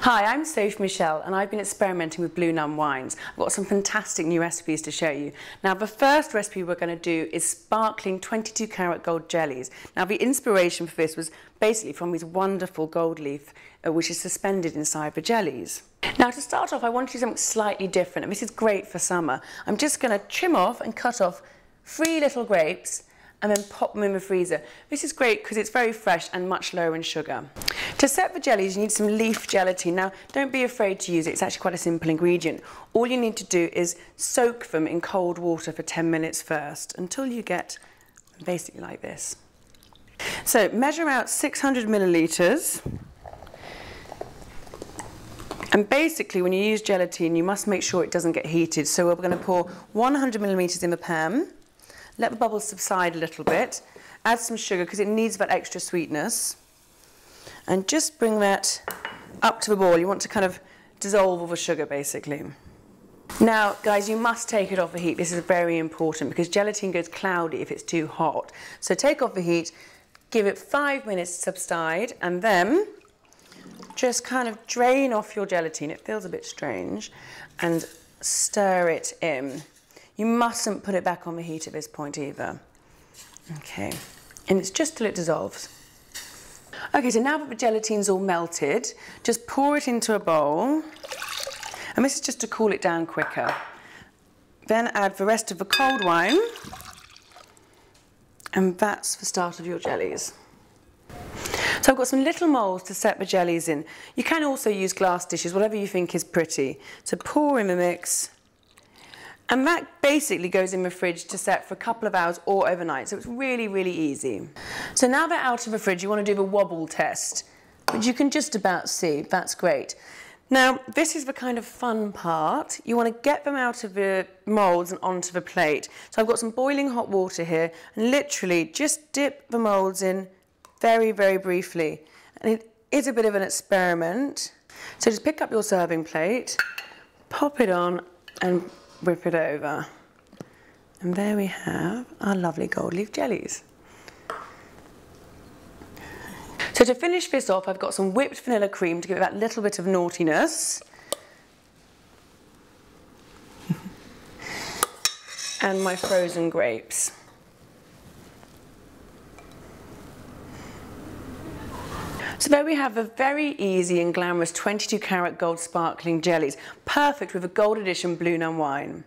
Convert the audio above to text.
Hi, I'm Sophie Michelle and I've been experimenting with Blue Nun wines. I've got some fantastic new recipes to show you. Now the first recipe we're going to do is sparkling 22 karat gold jellies. Now the inspiration for this was basically from these wonderful gold leaf which is suspended inside the jellies. Now to start off I want to do something slightly different, and this is great for summer. I'm just going to trim off and cut off 3 little grapes and then pop them in the freezer. This is great because it's very fresh and much lower in sugar. To set the jellies you need some leaf gelatin. Now don't be afraid to use it, it's actually quite a simple ingredient. All you need to do is soak them in cold water for 10 minutes first until you get basically like this. So measure out 600 millilitres. And basically when you use gelatin you must make sure it doesn't get heated. So we're going to pour 100 millilitres in the pan. Let the bubbles subside a little bit, add some sugar because it needs that extra sweetness, and just bring that up to the boil. You want to kind of dissolve all the sugar basically. Now guys, you must take it off the heat. This is very important because gelatin goes cloudy if it's too hot. So take off the heat, give it 5 minutes to subside, and then just kind of drain off your gelatin. It feels a bit strange, and stir it in. You mustn't put it back on the heat at this point either. Okay, and it's just till it dissolves. Okay, so now that the gelatine's all melted, just pour it into a bowl. And this is just to cool it down quicker. Then add the rest of the cold wine. And that's the start of your jellies. So I've got some little moulds to set the jellies in. You can also use glass dishes, whatever you think is pretty. So pour in the mix. And that basically goes in the fridge to set for a couple of hours or overnight, so it's really, really easy. So now they're out of the fridge, you want to do the wobble test, which you can just about see. That's great. Now, this is the kind of fun part. You want to get them out of the moulds and onto the plate. So I've got some boiling hot water here, and literally just dip the moulds in very, very briefly. And it is a bit of an experiment. So just pick up your serving plate, pop it on, and whip it over. And there we have our lovely gold leaf jellies. So to finish this off, I've got some whipped vanilla cream to give it that little bit of naughtiness. And my frozen grapes. So there we have the very easy and glamorous 22 karat gold sparkling jellies, perfect with a gold edition Blue Nun wine.